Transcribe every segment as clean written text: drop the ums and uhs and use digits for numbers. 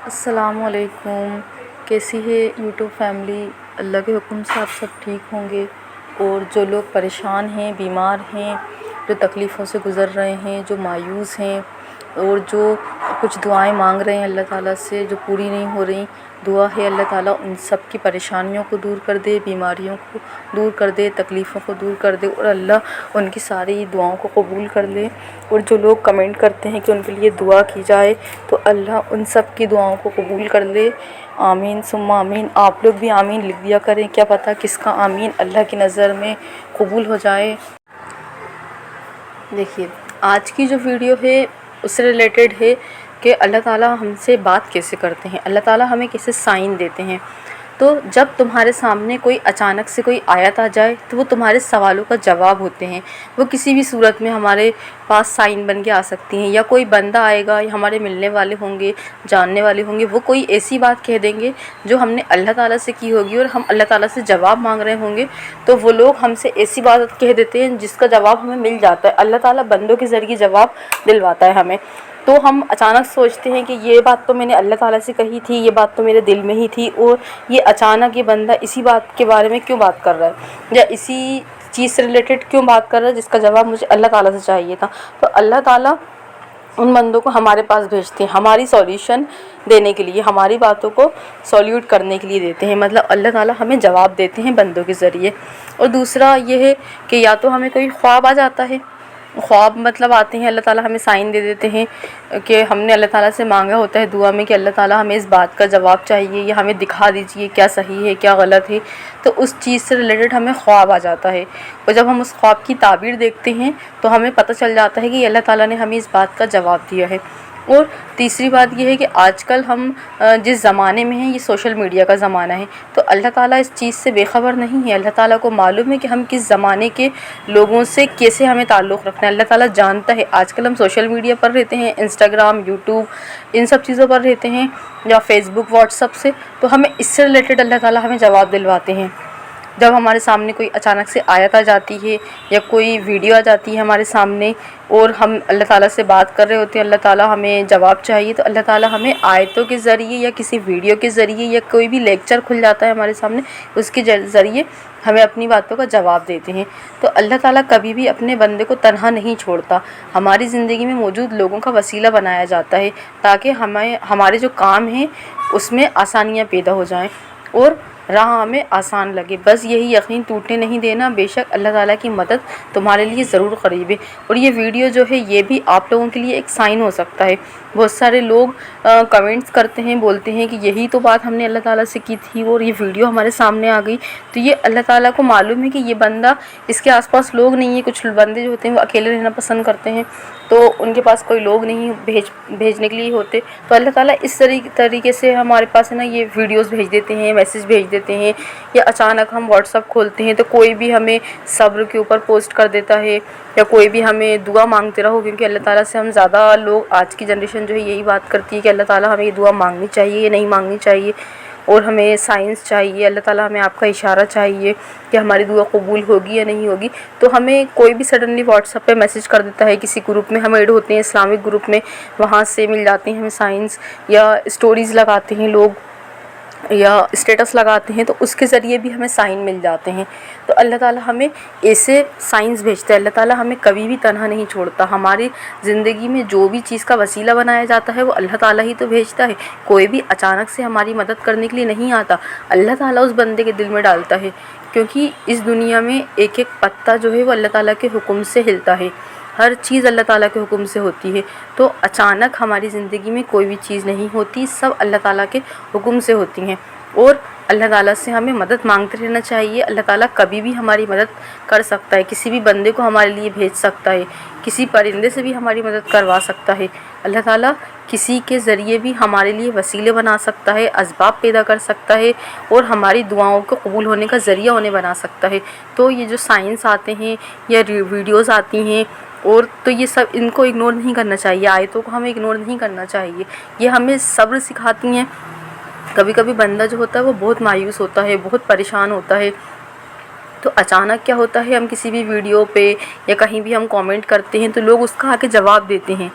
السلام علیکم، کیسی ہے یوٹیوب فیملی؟ اللہ کے حکم سے آپ سب ٹھیک ہوں گے۔ اور جو لوگ پریشان ہیں، بیمار ہیں، جو تکلیفوں سے گزر رہے ہیں، جو مایوس ہیں اور جو کچھ دعائیں مانگ رہے ہیں اللہ تعالیٰ سے جو پوری نہیں ہو رہی، دعا ہے اللہ تعالیٰ ان سب کی پریشانیوں کو دور کر دے، بیماریوں کو دور کر دے، تکلیفوں کو دور کر دے، اور اللہ ان کی ساری دعاؤں کو قبول کر لے۔ اور جو لوگ کمنٹ کرتے ہیں کہ ان کے لیے دعا کی جائے تو اللہ ان سب کی دعاؤں کو قبول کر لے۔ آمین ثم آمین۔ آپ لوگ بھی آمین لکھ دیا کریں، کیا پتہ کس کا آمین اللہ کی نظر میں قبول ہو جائے۔ دیکھیے، آج کی جو ویڈیو ہے اس سے ریلیٹڈ ہے کہ اللہ تعالیٰ ہم سے بات کیسے کرتے ہیں، اللہ تعالیٰ ہمیں کیسے سائن دیتے ہیں۔ تو جب تمہارے سامنے کوئی اچانک سے کوئی آیت آ جائے تو وہ تمہارے سوالوں کا جواب ہوتے ہیں، وہ کسی بھی صورت میں ہمارے پاس سائن بن کے آ سکتی ہیں، یا کوئی بندہ آئے گا یا ہمارے ملنے والے ہوں گے، جاننے والے ہوں گے، وہ کوئی ایسی بات کہہ دیں گے جو ہم نے اللہ تعالیٰ سے کی ہوگی اور ہم اللہ تعالیٰ سے جواب مانگ رہے ہوں گے، تو وہ لوگ ہم سے ایسی بات کہہ دیتے ہیں جس کا جواب ہمیں مل جاتا ہے۔ اللہ تعالیٰ بندوں کے ذریعے جواب دلواتا ہے ہمیں، تو ہم اچانک سوچتے ہیں کہ یہ بات تو میں نے اللہ تعالیٰ سے کہی تھی، یہ بات تو میرے دل میں ہی تھی، اور یہ اچانک یہ بندہ اسی بات کے بارے میں کیوں بات کر رہا ہے، یا اسی چیز سے ریلیٹڈ کیوں بات کر رہا ہے جس کا جواب مجھے اللہ تعالیٰ سے چاہیے تھا۔ تو اللہ تعالیٰ ان بندوں کو ہمارے پاس بھیجتے ہیں ہماری سولیوشن دینے کے لیے، ہماری باتوں کو سولیوٹ کرنے کے لیے دیتے ہیں، مطلب اللہ تعالیٰ ہمیں جواب دیتے ہیں بندوں کے ذریعے۔ اور دوسرا یہ ہے کہ یا تو ہمیں کوئی خواب آ جاتا ہے، خواب مطلب آتے ہیں، اللہ تعالیٰ ہمیں سائن دے دیتے ہیں کہ ہم نے اللہ تعالیٰ سے مانگا ہوتا ہے دعا میں کہ اللہ تعالیٰ ہمیں اس بات کا جواب چاہیے، یا ہمیں دکھا دیجیے کیا صحیح ہے کیا غلط ہے، تو اس چیز سے ریلیٹڈ ہمیں خواب آ جاتا ہے، اور جب ہم اس خواب کی تعبیر دیکھتے ہیں تو ہمیں پتہ چل جاتا ہے کہ اللہ تعالیٰ نے ہمیں اس بات کا جواب دیا ہے۔ اور تیسری بات یہ ہے کہ آج کل ہم جس زمانے میں ہیں یہ سوشل میڈیا کا زمانہ ہے، تو اللہ تعالیٰ اس چیز سے بے خبر نہیں ہے، اللہ تعالیٰ کو معلوم ہے کہ ہم کس زمانے کے لوگوں سے کیسے ہمیں تعلق رکھنا ہے، اللہ تعالیٰ جانتا ہے۔ آج کل ہم سوشل میڈیا پر رہتے ہیں، انسٹاگرام، یوٹیوب، ان سب چیزوں پر رہتے ہیں، یا فیس بک، واٹس ایپ سے، تو ہمیں اس سے ریلیٹڈ اللہ تعالیٰ ہمیں جواب دلواتے ہیں۔ جب ہمارے سامنے کوئی اچانک سے آیت آ جاتی ہے یا کوئی ویڈیو آ جاتی ہے ہمارے سامنے اور ہم اللہ تعالیٰ سے بات کر رہے ہوتے ہیں، اللہ تعالیٰ ہمیں جواب چاہیے، تو اللہ تعالیٰ ہمیں آیتوں کے ذریعے یا کسی ویڈیو کے ذریعے یا کوئی بھی لیکچر کھل جاتا ہے ہمارے سامنے، اس کے ذریعے ہمیں اپنی باتوں کا جواب دیتے ہیں۔ تو اللہ تعالیٰ کبھی بھی اپنے بندے کو تنہا نہیں چھوڑتا، ہماری زندگی میں موجود لوگوں کا وسیلہ بنایا جاتا ہے تاکہ ہمارے جو کام ہیں اس میں آسانیاں پیدا ہو جائیں اور راہ ہمیں آسان لگے۔ بس یہی یقین ٹوٹنے نہیں دینا، بے شک اللہ تعالیٰ کی مدد تمہارے لیے ضرور قریب ہے۔ اور یہ ویڈیو جو ہے یہ بھی آپ لوگوں کے لیے ایک سائن ہو سکتا ہے۔ بہت سارے لوگ کمنٹس کرتے ہیں، بولتے ہیں کہ یہی تو بات ہم نے اللہ تعالیٰ سے کی تھی اور یہ ویڈیو ہمارے سامنے آ گئی، تو یہ اللہ تعالیٰ کو معلوم ہے کہ یہ بندہ، اس کے آس پاس لوگ نہیں ہیں، کچھ بندے جو ہوتے ہیں وہ اکیلے رہنا پسند کرتے ہیں، تو ان کے پاس کوئی لوگ نہیں بھیجنے کے لیے ہوتے، تو اللہ تعالیٰ اس طریقے سے ہمارے پاس ہے نا یہ ویڈیوز بھیج دیتے ہیں، میسیج بھیج دیتے ہیں، یا اچانک ہم واٹس ایپ کھولتے ہیں تو کوئی بھی ہمیں صبر کے اوپر پوسٹ کر دیتا ہے، یا کوئی بھی ہمیں دعا مانگتے رہو، کیونکہ اللہ تعالیٰ سے ہم زیادہ لوگ آج کی جنریشن جو ہے یہی بات کرتی ہے کہ اللہ تعالیٰ ہمیں یہ دعا مانگنی چاہیے یا نہیں مانگنی چاہیے، اور ہمیں سائنس چاہیے، اللہ تعالیٰ ہمیں آپ کا اشارہ چاہیے کہ ہماری دعا قبول ہوگی یا نہیں ہوگی۔ تو ہمیں کوئی بھی سڈنلی واٹس ایپ پہ میسیج کر دیتا ہے، کسی گروپ میں ہم ایڈ ہوتے ہیں، اسلامک گروپ میں، وہاں سے مل جاتے ہیں ہمیں سائنس، یا اسٹوریز لگاتے ہیں لوگ یا اسٹیٹس لگاتے ہیں، تو اس کے ذریعے بھی ہمیں سائن مل جاتے ہیں۔ تو اللہ تعالیٰ ہمیں ایسے سائنس بھیجتا ہے، اللہ تعالیٰ ہمیں کبھی بھی تنہا نہیں چھوڑتا۔ ہماری زندگی میں جو بھی چیز کا وسیلہ بنایا جاتا ہے وہ اللہ تعالیٰ ہی تو بھیجتا ہے، کوئی بھی اچانک سے ہماری مدد کرنے کے لیے نہیں آتا، اللہ تعالیٰ اس بندے کے دل میں ڈالتا ہے، کیونکہ اس دنیا میں ایک ایک پتا جو ہے وہ اللہ تعالیٰ کے حکم سے ہلتا ہے، ہر چیز اللہ تعالیٰ کے حکم سے ہوتی ہے، تو اچانک ہماری زندگی میں کوئی بھی چیز نہیں ہوتی، سب اللہ تعالیٰ کے حکم سے ہوتی ہیں، اور اللہ تعالیٰ سے ہمیں مدد مانگتے رہنا چاہیے۔ اللہ تعالیٰ کبھی بھی ہماری مدد کر سکتا ہے، کسی بھی بندے کو ہمارے لیے بھیج سکتا ہے، کسی پرندے سے بھی ہماری مدد کروا سکتا ہے، اللہ تعالیٰ کسی کے ذریعے بھی ہمارے لیے وسیلے بنا سکتا ہے، اسباب پیدا کر سکتا ہے، اور ہماری دعاؤں کو قبول ہونے کا ذریعہ انہیں بنا سکتا ہے۔ تو یہ جو سائنس آتے ہیں یا ویڈیوز آتی ہیں، اور تو یہ سب ان کو اگنور نہیں کرنا چاہیے، آیتوں کو ہمیں اگنور نہیں کرنا چاہیے، یہ ہمیں صبر سکھاتی ہیں۔ کبھی کبھی بندہ جو ہوتا ہے وہ بہت مایوس ہوتا ہے، بہت پریشان ہوتا ہے، تو اچانک کیا ہوتا ہے، ہم کسی بھی ویڈیو پہ یا کہیں بھی ہم کامنٹ کرتے ہیں تو لوگ اس کا آ کے جواب دیتے ہیں،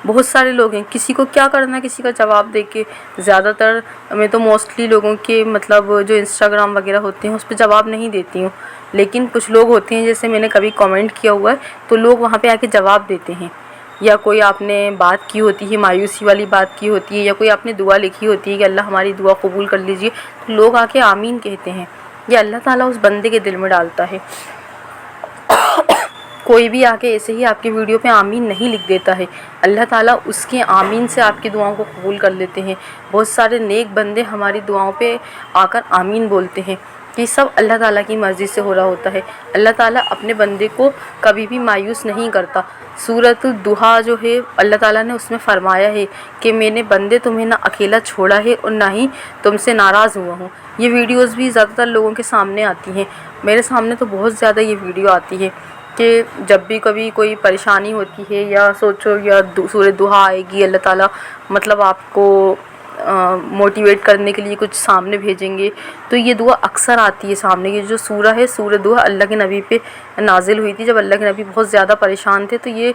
بہت سارے لوگ ہیں، کسی کو کیا کرنا کسی کا جواب دے کے. زیادہ تر میں تو موسٹلی لوگوں کے مطلب جو انسٹاگرام وغیرہ ہوتے ہیں اس پہ جواب نہیں دیتی ہوں، لیکن کچھ لوگ ہوتے ہیں جیسے میں نے کبھی کامنٹ کیا ہوا ہے تو لوگ وہاں پہ آ کے جواب دیتے ہیں، یا کوئی آپ نے بات کی ہوتی ہے مایوسی والی بات کی ہوتی ہے، یا کوئی آپ نے دعا لکھی ہوتی ہے کہ اللہ ہماری دعا قبول کر لیجئے، تو لوگ آ کے آمین کہتے ہیں. یہ اللہ تعالیٰ اس بندے کے دل میں ڈالتا ہے. کوئی بھی آ کے ایسے ہی آپ کی ویڈیو پہ آمین نہیں لکھ دیتا ہے، اللہ تعالیٰ اس کے آمین سے آپ کی دعاؤں کو قبول کر لیتے ہیں. بہت سارے نیک بندے ہماری دعاؤں پہ آ کر آمین بولتے ہیں. یہ سب اللہ تعالیٰ کی مرضی سے ہو رہا ہوتا ہے. اللہ تعالیٰ اپنے بندے کو کبھی بھی مایوس نہیں کرتا. سورۃ الضحیٰ جو ہے اللہ تعالیٰ نے اس میں فرمایا ہے کہ میں نے بندے تمہیں نہ اکیلا چھوڑا ہے اور نہ ہی تم سے ناراض ہوا ہوں. یہ ویڈیوز بھی زیادہ تر لوگوں کے سامنے آتی ہیں، میرے سامنے تو بہت زیادہ یہ ویڈیو آتی ہے کہ جب بھی کبھی کوئی پریشانی ہوتی ہے یا سوچو یا سورۃ الضحیٰ آئے گی، اللہ تعالیٰ مطلب آپ کو موٹیویٹ کرنے کے لیے کچھ سامنے بھیجیں گے، تو یہ دعا اکثر آتی ہے سامنے. یہ جو سورہ ہے سورۃ الضحیٰ اللہ کے نبی پہ نازل ہوئی تھی، جب اللہ کے نبی بہت زیادہ پریشان تھے تو یہ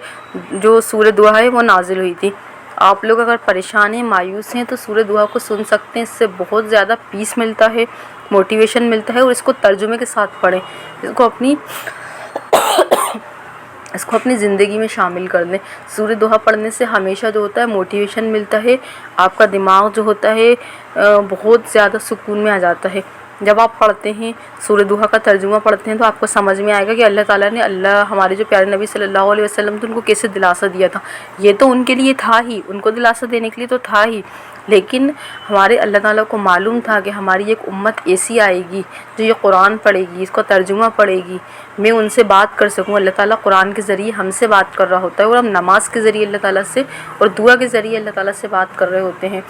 جو سورۃ الضحیٰ ہے وہ نازل ہوئی تھی. آپ لوگ اگر پریشان ہیں مایوس ہیں تو سورۃ الضحیٰ کو سن سکتے ہیں، اس سے بہت زیادہ پیس ملتا ہے، موٹیویشن ملتا ہے. اور اس کو ترجمے کے ساتھ پڑھیں، اس کو اپنی زندگی میں شامل کر لیں. سورۃ الضحیٰ پڑھنے سے ہمیشہ جو ہوتا ہے موٹیویشن ملتا ہے، آپ کا دماغ جو ہوتا ہے بہت زیادہ سکون میں آ جاتا ہے. جب آپ پڑھتے ہیں سورۃ الضحیٰ کا ترجمہ پڑھتے ہیں تو آپ کو سمجھ میں آئے گا کہ اللہ تعالیٰ نے ہمارے جو پیارے نبی صلی اللہ علیہ وسلم تھے ان کو کیسے دلاسا دیا تھا. یہ تو ان کے لیے تھا ہی، ان کو دلاسا دینے کے لیے تو تھا ہی، لیکن ہمارے اللہ تعالیٰ کو معلوم تھا کہ ہماری ایک امت ایسی آئے گی جو یہ قرآن پڑھے گی، اس کا ترجمہ پڑھے گی، میں ان سے بات کر سکوں. اللہ تعالیٰ قرآن کے ذریعے ہم سے بات کر رہا ہوتا ہے، اور ہم نماز کے ذریعے اللہ تعالیٰ سے اور دعا کے ذریعے اللہ تعالیٰ سے بات کر رہے ہوتے ہیں.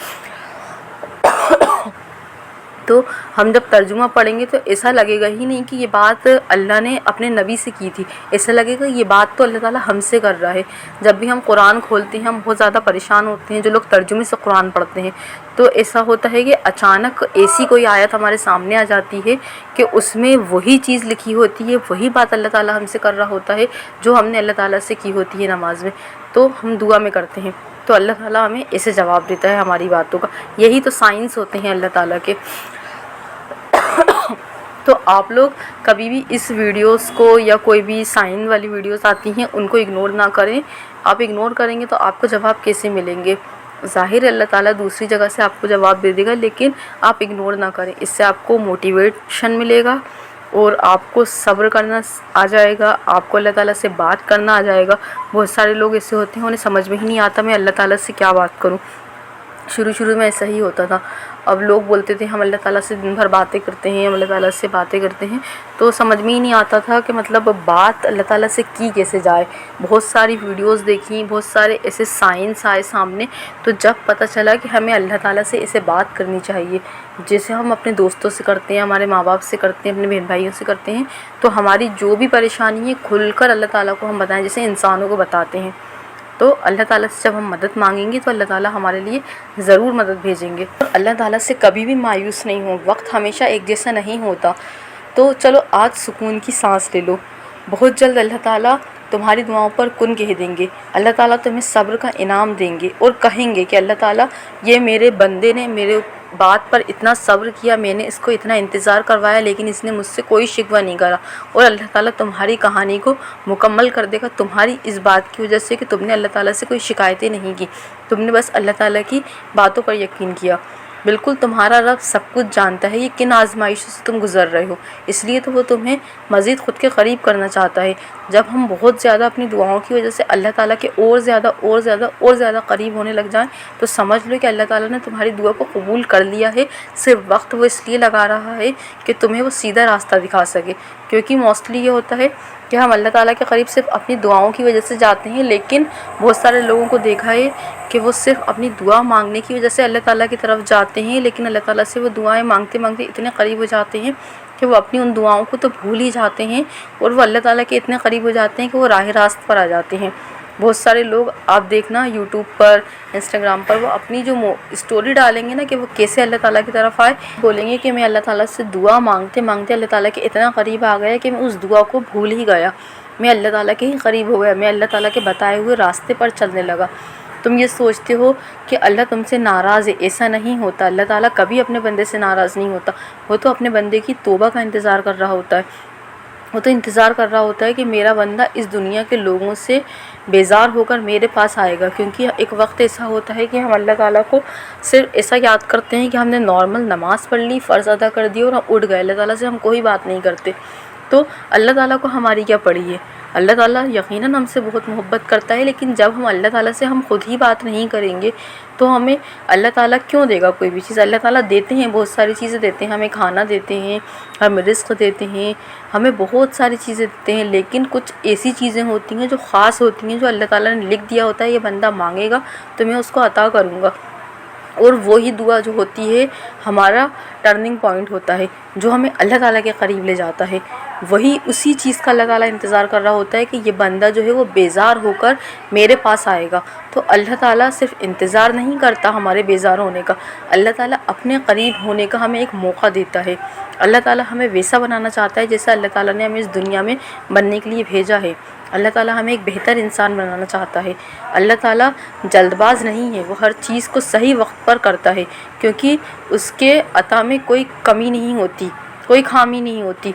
تو ہم جب ترجمہ پڑھیں گے تو ایسا لگے گا ہی نہیں کہ یہ بات اللہ نے اپنے نبی سے کی تھی، ایسا لگے گا یہ بات تو اللہ تعالیٰ ہم سے کر رہا ہے. جب بھی ہم قرآن کھولتے ہیں ہم بہت زیادہ پریشان ہوتے ہیں، جو لوگ ترجمے سے قرآن پڑھتے ہیں تو ایسا ہوتا ہے کہ اچانک ایسی کوئی آیت ہمارے سامنے آ جاتی ہے کہ اس میں وہی چیز لکھی ہوتی ہے، وہی بات اللہ تعالیٰ ہم سے کر رہا ہوتا ہے جو ہم نے اللہ تعالیٰ سے کی ہوتی ہے نماز میں. تو ہم دعا میں کرتے ہیں تو اللہ تعالیٰ ہمیں ایسے جواب دیتا ہے ہماری باتوں کا. یہی تو سائنس ہوتے ہیں اللہ تعالیٰ کے. تو آپ لوگ کبھی بھی اس ویڈیوز کو یا کوئی بھی سائن والی ویڈیوز آتی ہیں ان کو اگنور نہ کریں. آپ اگنور کریں گے تو آپ کو جواب کیسے ملیں گے؟ ظاہر اللہ تعالیٰ دوسری جگہ سے آپ کو جواب دے دے گا، لیکن آپ اگنور نہ کریں. اس سے آپ کو موٹیویشن ملے گا اور آپ کو صبر کرنا آ جائے گا، آپ کو اللہ تعالیٰ سے بات کرنا آ جائے گا. بہت سارے لوگ ایسے ہوتے ہیں انہیں سمجھ میں ہی نہیں آتا میں اللہ تعالیٰ سے کیا بات کروں. شروع میں ایسا ہی ہوتا تھا. اب لوگ بولتے تھے ہم اللہ تعالیٰ سے دن بھر باتیں کرتے ہیں، ہم اللہ تعالیٰ سے باتیں کرتے ہیں، تو سمجھ میں ہی نہیں آتا تھا کہ مطلب بات اللہ تعالیٰ سے کی کیسے جائے. بہت ساری ویڈیوز دیکھیں، بہت سارے ایسے سائنس آئے سامنے، تو جب پتہ چلا کہ ہمیں اللہ تعالیٰ سے ایسے بات کرنی چاہیے جیسے ہم اپنے دوستوں سے کرتے ہیں، ہمارے ماں باپ سے کرتے ہیں، اپنے بہن بھائیوں سے کرتے ہیں. تو ہماری جو بھی پریشانی ہے کھل کر اللہ تعالیٰ کو ہم بتائیں جیسے انسانوں کو بتاتے ہیں. تو اللہ تعالیٰ سے جب ہم مدد مانگیں گے تو اللہ تعالیٰ ہمارے لیے ضرور مدد بھیجیں گے. اللہ تعالیٰ سے کبھی بھی مایوس نہیں ہو. وقت ہمیشہ ایک جیسا نہیں ہوتا. تو چلو آج سکون کی سانس لے لو. بہت جلد اللہ تعالیٰ تمہاری دعاؤں پر کن کہہ دیں گے. اللہ تعالیٰ تمہیں صبر کا انعام دیں گے اور کہیں گے کہ اللہ تعالیٰ یہ میرے بندے نے میرے بات پر اتنا صبر کیا، میں نے اس کو اتنا انتظار کروایا لیکن اس نے مجھ سے کوئی شکوہ نہیں کرا، اور اللہ تعالیٰ تمہاری کہانی کو مکمل کر دے گا تمہاری اس بات کی وجہ سے کہ تم نے اللہ تعالیٰ سے کوئی شکایتیں نہیں کی، تم نے بس اللہ تعالیٰ کی باتوں پر یقین کیا. بالکل تمہارا رب سب کچھ جانتا ہے یہ کن آزمائشوں سے تم گزر رہے ہو، اس لیے تو وہ تمہیں مزید خود کے قریب کرنا چاہتا ہے. جب ہم بہت زیادہ اپنی دعاؤں کی وجہ سے اللہ تعالیٰ کے اور زیادہ قریب ہونے لگ جائیں تو سمجھ لو کہ اللہ تعالیٰ نے تمہاری دعا کو قبول کر لیا ہے. صرف وقت وہ اس لیے لگا رہا ہے کہ تمہیں وہ سیدھا راستہ دکھا سکے. کیونکہ موسٹلی یہ ہوتا ہے کہ ہم اللہ تعالیٰ کے قریب صرف اپنی دعاؤں کی وجہ سے جاتے ہیں، لیکن بہت سارے لوگوں کو دیکھا ہے کہ وہ صرف اپنی دعا مانگنے کی وجہ سے اللہ تعالیٰ کی طرف جاتے ہیں، لیکن اللہ تعالیٰ سے وہ دعائیں مانگتے مانگتے اتنے قریب ہو جاتے ہیں کہ وہ اپنی ان دعاؤں کو تو بھول ہی جاتے ہیں، اور وہ اللہ تعالیٰ کے اتنے قریب ہو جاتے ہیں کہ وہ راہ راست پر آ جاتے ہیں. بہت سارے لوگ آپ دیکھنا یوٹیوب پر، انسٹاگرام پر، وہ اپنی جو اسٹوری ڈالیں گے نا کہ وہ کیسے اللہ تعالیٰ کی طرف آئے، بولیں گے کہ میں اللہ تعالیٰ سے دعا مانگتے مانگتے اللہ تعالیٰ کے اتنا قریب آ گیا کہ میں اس دعا کو بھول ہی گیا، میں اللہ تعالیٰ کے ہی قریب ہو گیا، میں اللہ تعالیٰ کے بتائے ہوئے راستے پر چلنے لگا. تم یہ سوچتے ہو کہ اللہ تم سے ناراض ہے، ایسا نہیں ہوتا۔ اللہ تعالیٰ کبھی اپنے بندے سے ناراض نہیں ہوتا، وہ تو اپنے بندے کی توبہ کا انتظار کر رہا ہوتا ہے۔ وہ تو انتظار کر رہا ہوتا ہے کہ میرا بندہ اس دنیا کے لوگوں سے بیزار ہو کر میرے پاس آئے گا، کیونکہ ایک وقت ایسا ہوتا ہے کہ ہم اللہ تعالیٰ کو صرف ایسا یاد کرتے ہیں کہ ہم نے نارمل نماز پڑھ لی، فرض ادا کر دی اور ہم اٹھ گئے، اللہ تعالیٰ سے ہم کوئی بات نہیں کرتے۔ تو اللہ تعالیٰ کو ہماری کیا پڑی ہے؟ اللہ تعالیٰ یقیناً ہم سے بہت محبت کرتا ہے، لیکن جب ہم اللہ تعالیٰ سے ہم خود ہی بات نہیں کریں گے تو ہمیں اللہ تعالیٰ کیوں دے گا کوئی بھی چیز؟ اللہ تعالیٰ دیتے ہیں، بہت ساری چیزیں دیتے ہیں، ہمیں کھانا دیتے ہیں، ہمیں رزق دیتے ہیں، ہمیں بہت ساری چیزیں دیتے ہیں، لیکن کچھ ایسی چیزیں ہوتی ہیں جو خاص ہوتی ہیں، جو اللہ تعالیٰ نے لکھ دیا ہوتا ہے یہ بندہ مانگے گا تو میں اس کو عطا کروں گا۔ اور وہی دعا جو ہوتی ہے ہمارا ٹرننگ پوائنٹ ہوتا ہے، جو ہمیں اللہ تعالیٰ کے قریب لے جاتا ہے۔ وہی اسی چیز کا اللہ تعالیٰ انتظار کر رہا ہوتا ہے کہ یہ بندہ جو ہے وہ بیزار ہو کر میرے پاس آئے گا۔ تو اللہ تعالیٰ صرف انتظار نہیں کرتا ہمارے بیزار ہونے کا، اللہ تعالیٰ اپنے قریب ہونے کا ہمیں ایک موقع دیتا ہے۔ اللہ تعالیٰ ہمیں ویسا بنانا چاہتا ہے جیسا اللہ تعالیٰ نے ہمیں اس دنیا میں بننے کے لیے بھیجا ہے۔ اللہ تعالیٰ ہمیں ایک بہتر انسان بنانا چاہتا ہے۔ اللہ تعالیٰ جلد باز نہیں ہے، وہ ہر چیز کو صحیح وقت پر کرتا ہے، کیونکہ اس کے عطا میں کوئی کمی نہیں ہوتی، کوئی خامی نہیں ہوتی۔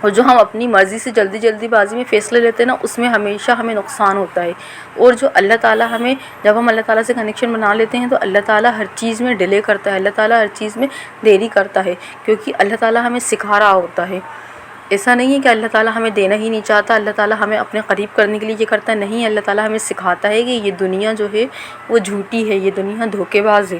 اور جو ہم اپنی مرضی سے جلدی بازی میں فیصلے لیتے ہیں نا، اس میں ہمیشہ ہمیں نقصان ہوتا ہے۔ اور جو اللہ تعالیٰ ہمیں، جب ہم اللہ تعالیٰ سے کنیکشن بنا لیتے ہیں تو اللہ تعالیٰ ہر چیز میں ڈیلے کرتا ہے، اللہ تعالیٰ ہر چیز میں دیری کرتا ہے، کیونکہ اللہ تعالیٰ ہمیں سکھا رہا ہوتا ہے۔ ایسا نہیں ہے کہ اللہ تعالیٰ ہمیں دینا ہی نہیں چاہتا، اللہ تعالیٰ ہمیں اپنے قریب کرنے کے لیے یہ کرتا ہے، نہیں، اللہ تعالیٰ ہمیں سکھاتا ہے کہ یہ دنیا جو ہے وہ جھوٹی ہے، یہ دنیا دھوکے باز ہے،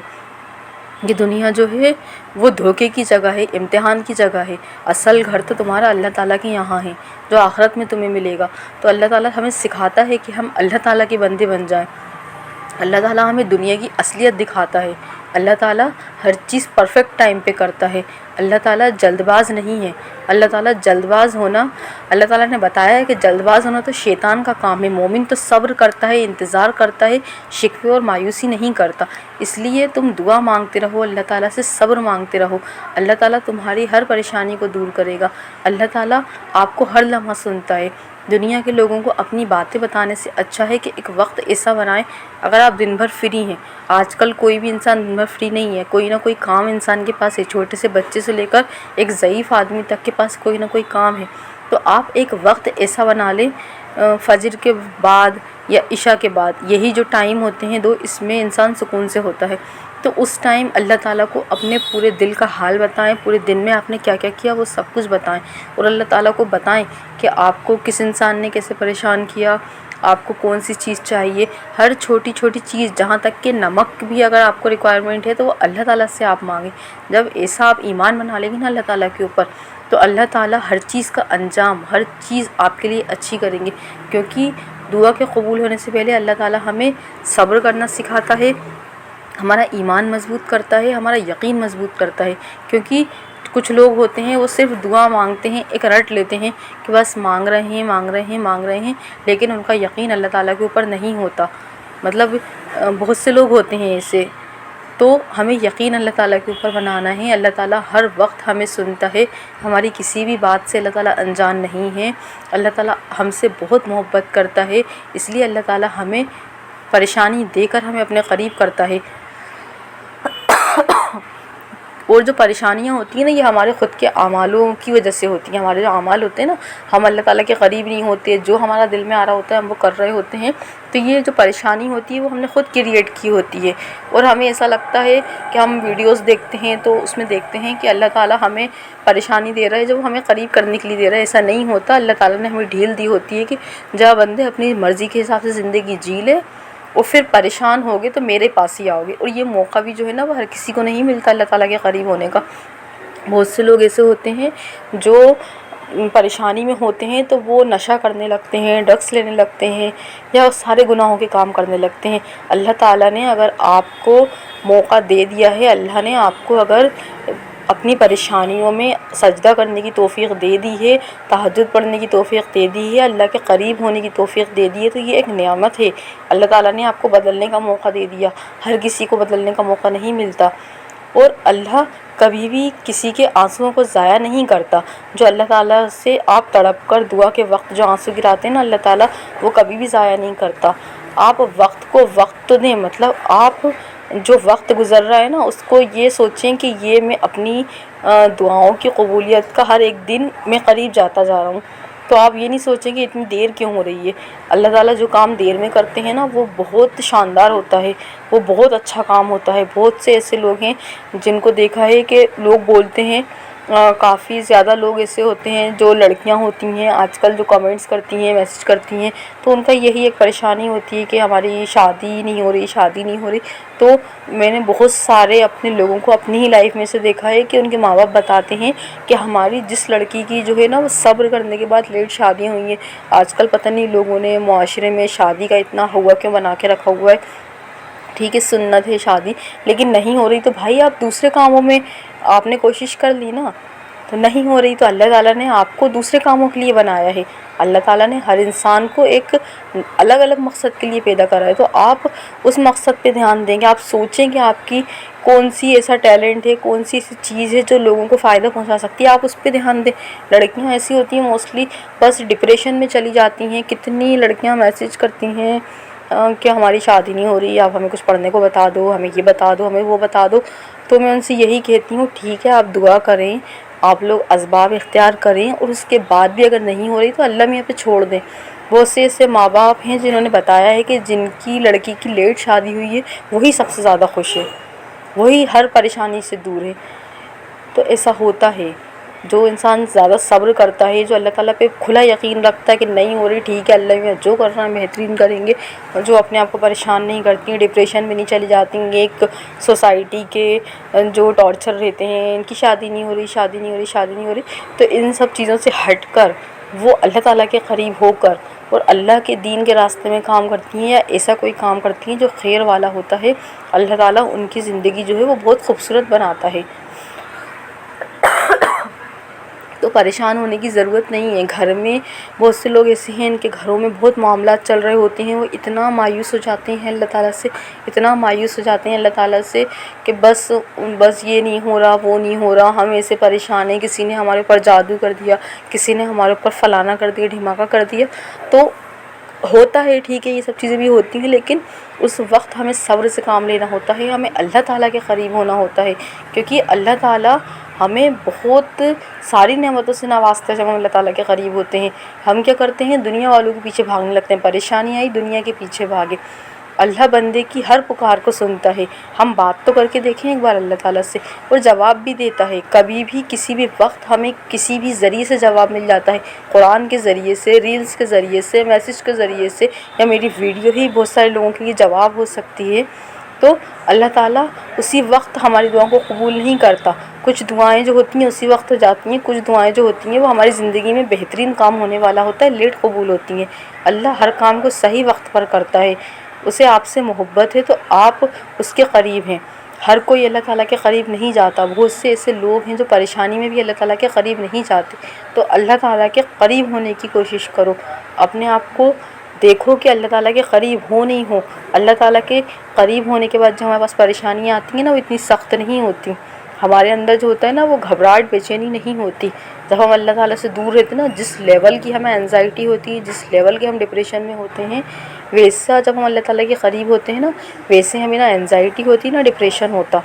یہ دنیا جو ہے وہ دھوکے کی جگہ ہے، امتحان کی جگہ ہے۔ اصل گھر تو تمہارا اللہ تعالیٰ کے یہاں ہے، جو آخرت میں تمہیں ملے گا۔ تو اللہ تعالیٰ ہمیں سکھاتا ہے کہ ہم اللہ تعالیٰ کے بندے بن جائیں۔ اللہ تعالیٰ ہمیں دنیا کی اصلیت دکھاتا ہے۔ اللہ تعالیٰ ہر چیز پرفیکٹ ٹائم پہ کرتا ہے۔ اللہ تعالیٰ جلد باز نہیں ہے۔ اللہ تعالیٰ جلد باز ہونا، اللہ تعالیٰ نے بتایا ہے کہ جلد باز ہونا تو شیطان کا کام ہے، مومن تو صبر کرتا ہے، انتظار کرتا ہے، شکوے اور مایوسی نہیں کرتا۔ اس لیے تم دعا مانگتے رہو، اللہ تعالیٰ سے صبر مانگتے رہو، اللہ تعالیٰ تمہاری ہر پریشانی کو دور کرے گا۔ اللہ تعالیٰ آپ کو ہر لمحہ سنتا ہے۔ دنیا کے لوگوں کو اپنی باتیں بتانے سے اچھا ہے کہ ایک وقت ایسا بنائیں، اگر آپ دن بھر فری ہیں، آج کل کوئی بھی انسان دن بھر فری نہیں ہے، کوئی نہ کوئی کام انسان کے پاس ہے، چھوٹے سے بچے سے لے کر ایک ضعیف آدمی تک کے پاس کوئی نہ کوئی کام ہے، تو آپ ایک وقت ایسا بنا لیں، فجر کے بعد یا عشاء کے بعد، یہی جو ٹائم ہوتے ہیں دو، اس میں انسان سکون سے ہوتا ہے، تو اس ٹائم اللہ تعالیٰ کو اپنے پورے دل کا حال بتائیں، پورے دن میں آپ نے کیا کیا کیا وہ سب کچھ بتائیں، اور اللہ تعالیٰ کو بتائیں کہ آپ کو کس انسان نے کیسے پریشان کیا، آپ کو کون سی چیز چاہیے، ہر چھوٹی چھوٹی چیز، جہاں تک کہ نمک بھی اگر آپ کو ریکوائرمنٹ ہے تو وہ اللہ تعالیٰ سے آپ مانگیں۔ جب ایسا آپ ایمان بنا لیں گے نا اللہ تعالیٰ کے اوپر، تو اللہ تعالیٰ ہر چیز کا انجام، ہر چیز آپ کے لیے اچھی کریں گے، کیونکہ دعا کے قبول ہونے سے پہلے اللہ تعالیٰ ہمیں صبر کرنا سکھاتا ہے، ہمارا ایمان مضبوط کرتا ہے، ہمارا یقین مضبوط کرتا ہے، کیونکہ کچھ لوگ ہوتے ہیں وہ صرف دعا مانگتے ہیں، ایک رٹ لیتے ہیں کہ بس مانگ رہے ہیں، لیکن ان کا یقین اللہ تعالیٰ کے اوپر نہیں ہوتا۔ مطلب بہت سے لوگ ہوتے ہیں ایسے، تو ہمیں یقین اللہ تعالیٰ کے اوپر بنانا ہے۔ اللہ تعالیٰ ہر وقت ہمیں سنتا ہے، ہماری کسی بھی بات سے اللہ تعالیٰ انجان نہیں ہے، اللہ تعالیٰ ہم سے بہت محبت کرتا ہے، اس لیے اللہ تعالیٰ ہمیں پریشانی دے کر ہمیں اپنے قریب کرتا ہے۔ اور جو پریشانیاں ہوتی ہیں نا، یہ ہمارے خود کے اعمالوں کی وجہ سے ہوتی ہیں، ہمارے جو اعمال ہوتے ہیں نا، ہم اللہ تعالیٰ کے قریب نہیں ہوتے، جو ہمارا دل میں آ رہا ہوتا ہے ہم وہ کر رہے ہوتے ہیں، تو یہ جو پریشانی ہوتی ہے وہ ہم نے خود کریٹ کی ہوتی ہے، اور ہمیں ایسا لگتا ہے کہ ہم ویڈیوز دیکھتے ہیں تو اس میں دیکھتے ہیں کہ اللہ تعالیٰ ہمیں پریشانی دے رہا ہے، جو ہمیں قریب کرنے کے لیے دے رہا ہے، ایسا نہیں ہوتا۔ اللہ تعالیٰ نے ہمیں ڈھیل دی ہوتی ہے کہ جا بندے اپنی مرضی کے حساب سے زندگی جی لے، اور پھر پریشان ہوگے تو میرے پاس ہی آؤ گے۔ اور یہ موقع بھی جو ہے نا وہ ہر کسی کو نہیں ملتا اللہ تعالیٰ کے قریب ہونے کا۔ بہت سے لوگ ایسے ہوتے ہیں جو پریشانی میں ہوتے ہیں تو وہ نشہ کرنے لگتے ہیں، ڈرگس لینے لگتے ہیں، یا سارے گناہوں کے کام کرنے لگتے ہیں۔ اللہ تعالیٰ نے اگر آپ کو موقع دے دیا ہے، اللہ نے آپ کو اگر اپنی پریشانیوں میں سجدہ کرنے کی توفیق دے دی ہے، تہجد پڑھنے کی توفیق دے دی ہے، اللہ کے قریب ہونے کی توفیق دے دی ہے، تو یہ ایک نعمت ہے۔ اللہ تعالیٰ نے آپ کو بدلنے کا موقع دے دیا، ہر کسی کو بدلنے کا موقع نہیں ملتا، اور اللہ کبھی بھی کسی کے آنسوؤں کو ضائع نہیں کرتا۔ جو اللہ تعالیٰ سے آپ تڑپ کر دعا کے وقت جو آنسو گراتے ہیں نا، اللہ تعالیٰ وہ کبھی بھی ضائع نہیں کرتا۔ آپ وقت کو وقت تو دیں، مطلب آپ جو وقت گزر رہا ہے نا اس کو یہ سوچیں کہ یہ میں اپنی دعاؤں کی قبولیت کا ہر ایک دن میں قریب جاتا جا رہا ہوں. تو آپ یہ نہیں سوچیں کہ اتنی دیر کیوں ہو رہی ہے. اللہ تعالیٰ جو کام دیر میں کرتے ہیں نا وہ بہت شاندار ہوتا ہے، وہ بہت اچھا کام ہوتا ہے. بہت سے ایسے لوگ ہیں جن کو دیکھا ہے کہ لوگ بولتے ہیں، کافی زیادہ لوگ ایسے ہوتے ہیں جو لڑکیاں ہوتی ہیں آج کل جو کمنٹس کرتی ہیں، میسج کرتی ہیں، تو ان کا یہی ایک پریشانی ہوتی ہے کہ ہماری شادی نہیں ہو رہی، شادی نہیں ہو رہی. تو میں نے بہت سارے اپنے لوگوں کو اپنی ہی لائف میں سے دیکھا ہے کہ ان کے ماں باپ بتاتے ہیں کہ ہماری جس لڑکی کی جو ہے نا وہ صبر کرنے کے بعد لیٹ شادیاں ہوئی ہیں. آج کل پتہ نہیں لوگوں نے معاشرے میں شادی کا اتنا ہوا کیوں بنا کے رکھا ہوا ہے. ٹھیک ہے سنت ہے شادی، لیکن نہیں ہو رہی تو بھائی آپ دوسرے کاموں میں آپ نے کوشش کر لی نا. تو نہیں ہو رہی تو اللہ تعالیٰ نے آپ کو دوسرے کاموں کے لیے بنایا ہے. اللہ تعالیٰ نے ہر انسان کو ایک الگ الگ مقصد کے لیے پیدا کرا ہے. تو آپ اس مقصد پہ دھیان دیں گے، آپ سوچیں کہ آپ کی کون سی ایسا ٹیلنٹ ہے، کون سی ایسی چیز ہے جو لوگوں کو فائدہ پہنچا سکتی ہے، آپ اس پہ دھیان دیں. لڑکیاں ایسی ہوتی ہیں موسٹلی بس ڈپریشن میں چلی جاتی ہیں. کتنی لڑکیاں میسج کرتی ہیں کہ ہماری شادی نہیں ہو رہی، آپ ہمیں کچھ پڑھنے کو بتا دو، ہمیں یہ بتا دو، ہمیں وہ بتا دو. تو میں ان سے یہی کہتی ہوں ٹھیک ہے آپ دعا کریں، آپ لوگ اسباب اختیار کریں، اور اس کے بعد بھی اگر نہیں ہو رہی تو اللہ میاں پہ چھوڑ دیں. بہت سے ایسے ماں باپ ہیں جنہوں نے بتایا ہے کہ جن کی لڑکی کی لیٹ شادی ہوئی ہے وہی سب سے زیادہ خوش ہے، وہی ہر پریشانی سے دور ہے. تو ایسا ہوتا ہے. جو انسان زیادہ صبر کرتا ہے، جو اللہ تعالیٰ پہ کھلا یقین رکھتا ہے کہ نہیں ہو رہی ٹھیک ہے اللہ میاں جو کر رہا ہے بہترین کریں گے، اور جو اپنے آپ کو پریشان نہیں کرتی ہیں، ڈپریشن میں نہیں چلی جاتی ہیں، ایک سوسائٹی کے جو ٹارچر رہتے ہیں ان کی شادی نہیں ہو رہی، شادی نہیں ہو رہی، شادی نہیں ہو رہی، تو ان سب چیزوں سے ہٹ کر وہ اللہ تعالیٰ کے قریب ہو کر اور اللہ کے دین کے راستے میں کام کرتی ہیں یا ایسا کوئی کام کرتی ہیں جو خیر والا ہوتا ہے، اللہ تعالیٰ ان کی زندگی جو ہے وہ بہت خوبصورت بناتا ہے. تو پریشان ہونے کی ضرورت نہیں ہے. گھر میں بہت سے لوگ ایسے ہیں ان کے گھروں میں بہت معاملات چل رہے ہوتے ہیں، وہ اتنا مایوس ہو جاتے ہیں اللہ تعالیٰ سے، اتنا مایوس ہو جاتے ہیں اللہ تعالیٰ سے کہ بس یہ نہیں ہو رہا، وہ نہیں ہو رہا، ہم ایسے پریشان ہیں، کسی نے ہمارے اوپر جادو کر دیا، کسی نے ہمارے اوپر فلانا کر دیا، ڈھماکہ کر دیا. تو ہوتا ہے ٹھیک ہے یہ سب چیزیں بھی ہوتی ہیں، لیکن اس وقت ہمیں صبر سے کام لینا ہوتا ہے، ہمیں اللہ تعالیٰ کے قریب ہونا ہوتا ہے. کیونکہ اللہ تعالیٰ ہمیں بہت ساری نعمتوں سے نوازتا ہے. جب ہم اللہ تعالیٰ کے قریب ہوتے ہیں ہم کیا کرتے ہیں دنیا والوں کے پیچھے بھاگنے لگتے ہیں. پریشانی آئی دنیا کے پیچھے بھاگے. اللہ بندے کی ہر پکار کو سنتا ہے. ہم بات تو کر کے دیکھیں ایک بار اللہ تعالیٰ سے، اور جواب بھی دیتا ہے. کبھی بھی کسی بھی وقت ہمیں کسی بھی ذریعے سے جواب مل جاتا ہے، قرآن کے ذریعے سے، ریلز کے ذریعے سے، میسج کے ذریعے سے، یا میری ویڈیو ہی بہت سارے لوگوں کے لیے جواب ہو سکتی ہے. تو اللہ تعالیٰ اسی وقت ہماری دعاؤں کو قبول نہیں کرتا. کچھ دعائیں جو ہوتی ہیں اسی وقت ہو جاتی ہیں، کچھ دعائیں جو ہوتی ہیں وہ ہماری زندگی میں بہترین کام ہونے والا ہوتا ہے، لیٹ قبول ہوتی ہیں. اللہ ہر کام کو صحیح وقت پر کرتا ہے. اسے آپ سے محبت ہے تو آپ اس کے قریب ہیں. ہر کوئی اللہ تعالیٰ کے قریب نہیں جاتا. بہت سے ایسے لوگ ہیں جو پریشانی میں بھی اللہ تعالیٰ کے قریب نہیں جاتے. تو اللہ تعالیٰ کے قریب ہونے کی کوشش کرو. اپنے آپ کو دیکھو کہ اللہ تعالیٰ کے قریب ہو نہیں ہو. اللہ تعالیٰ کے قریب ہونے کے بعد جو ہمارے پاس پریشانیاں آتی ہیں نا وہ اتنی سخت نہیں ہوتی. ہمارے اندر جو ہوتا ہے نا وہ گھبراہٹ بے چینی نہیں ہوتی. جب ہم اللہ تعالیٰ سے دور رہتے ہیں نا، جس لیول کی ہمیں انزائٹی ہوتی ہے، جس لیول کے ہم ڈپریشن میں ہوتے ہیں، ویسا جب ہم اللہ تعالیٰ کے قریب ہوتے ہیں نا ویسے ہمیں نہ انزائٹی ہوتی نہ ڈپریشن ہوتا.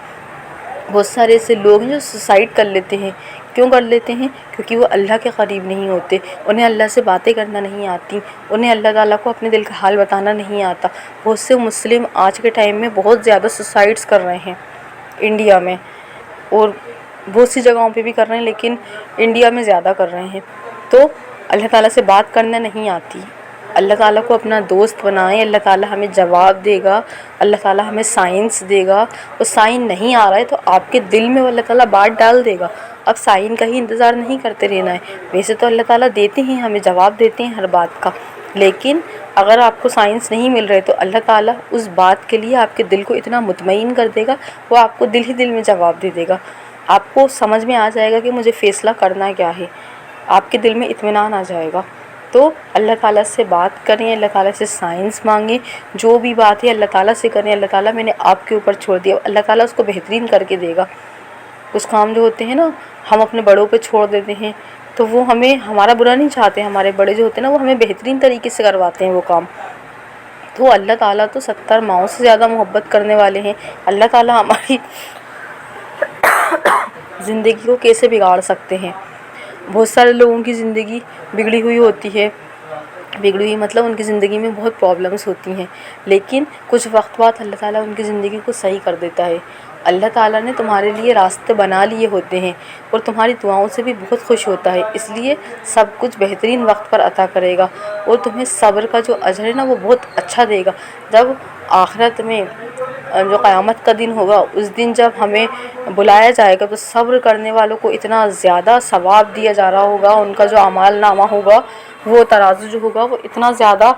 بہت سارے ایسے لوگ ہیں جو سوسائڈ کر لیتے ہیں. کیوں کر لیتے ہیں؟ کیونکہ وہ اللہ کے قریب نہیں ہوتے. انہیں اللہ سے باتیں کرنا نہیں آتی، انہیں اللہ تعالیٰ کو اپنے دل کا حال بتانا نہیں آتا. بہت سے مسلم آج کے ٹائم میں بہت زیادہ سوسائڈس کر رہے ہیں انڈیا میں، اور بہت سی جگہوں پہ بھی کر رہے ہیں، لیکن انڈیا میں زیادہ کر رہے ہیں. تو اللہ تعالیٰ سے بات کرنا نہیں آتی. اللہ تعالیٰ کو اپنا دوست بنائیں، اللہ تعالیٰ ہمیں جواب دے گا، اللہ تعالیٰ ہمیں سائنس دے گا. وہ سائن نہیں آ رہا ہے تو آپ کے دل میں وہ اللہ تعالیٰ بات ڈال دے گا. اب سائن کا ہی انتظار نہیں کرتے رہنا ہے. ویسے تو اللہ تعالیٰ دیتے ہیں، ہمیں جواب دیتے ہیں ہر بات کا، لیکن اگر آپ کو سائنس نہیں مل رہے تو اللہ تعالیٰ اس بات کے لیے آپ کے دل کو اتنا مطمئن کر دے گا، وہ آپ کو دل ہی دل میں جواب دے دے گا. آپ کو سمجھ میں آ جائے گا کہ مجھے فیصلہ کرنا کیا ہے، آپ کے دل میں اطمینان آ جائے گا. تو اللہ تعالیٰ سے بات کریں، اللہ تعالیٰ سے سائنس مانگیں، جو بھی بات ہے اللہ تعالیٰ سے کریں. اللہ تعالیٰ میں نے آپ کے اوپر چھوڑ دیا، اللہ تعالیٰ اس کو بہترین کر کے دے گا. کچھ کام جو ہوتے ہیں نا ہم اپنے بڑوں پہ چھوڑ دیتے ہیں تو وہ ہمیں ہمارا برا نہیں چاہتے. ہمارے بڑے جو ہوتے ہیں نا وہ ہمیں بہترین طریقے سے کرواتے ہیں وہ کام. تو اللہ تعالیٰ تو 70 ماؤں سے زیادہ محبت کرنے والے ہیں۔ اللہ تعالیٰ ہماری زندگی کو کیسے بگاڑ سکتے ہیں؟ بہت سارے لوگوں کی زندگی بگڑی ہوئی ہوتی ہے، بگڑی ہوئی مطلب ان کی زندگی میں بہت پرابلمس ہوتی ہیں، لیکن کچھ وقت بعد اللہ تعالیٰ ان کی زندگی کو صحیح کر دیتا ہے۔ اللہ تعالیٰ نے تمہارے لیے راستے بنا لیے ہوتے ہیں اور تمہاری دعاؤں سے بھی بہت خوش ہوتا ہے، اس لیے سب کچھ بہترین وقت پر عطا کرے گا اور تمہیں صبر کا جو اجر ہے نا وہ بہت اچھا دے گا۔ جب آخرت میں جو قیامت کا دن ہوگا، اس دن جب ہمیں بلایا جائے گا تو صبر کرنے والوں کو اتنا زیادہ ثواب دیا جا رہا ہوگا، ان کا جو اعمال نامہ ہوگا، وہ ترازو جو ہوگا وہ اتنا زیادہ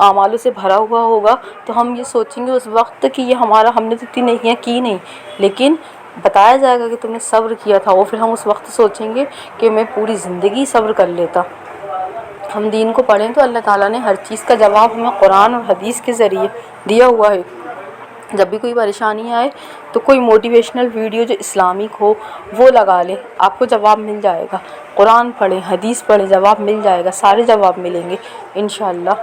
اعمالوں سے بھرا ہوا ہوگا، تو ہم یہ سوچیں گے اس وقت کہ یہ ہم نے تو اتنی نیکیاں کی نہیں، لیکن بتایا جائے گا کہ تم نے صبر کیا تھا، اور پھر ہم اس وقت سوچیں گے کہ میں پوری زندگی صبر کر لیتا۔ ہم دین کو پڑھیں تو اللہ تعالیٰ نے ہر چیز کا جواب ہمیں قرآن اور حدیث کے ذریعے دیا ہوا ہے۔ جب بھی کوئی پریشانی آئے تو کوئی موٹیویشنل ویڈیو جو اسلامک ہو وہ لگا لیں، آپ کو جواب مل جائے گا۔ قرآن پڑھیں، حدیث پڑھیں، جواب مل جائے گا، سارے جواب ملیں گے انشاءاللہ۔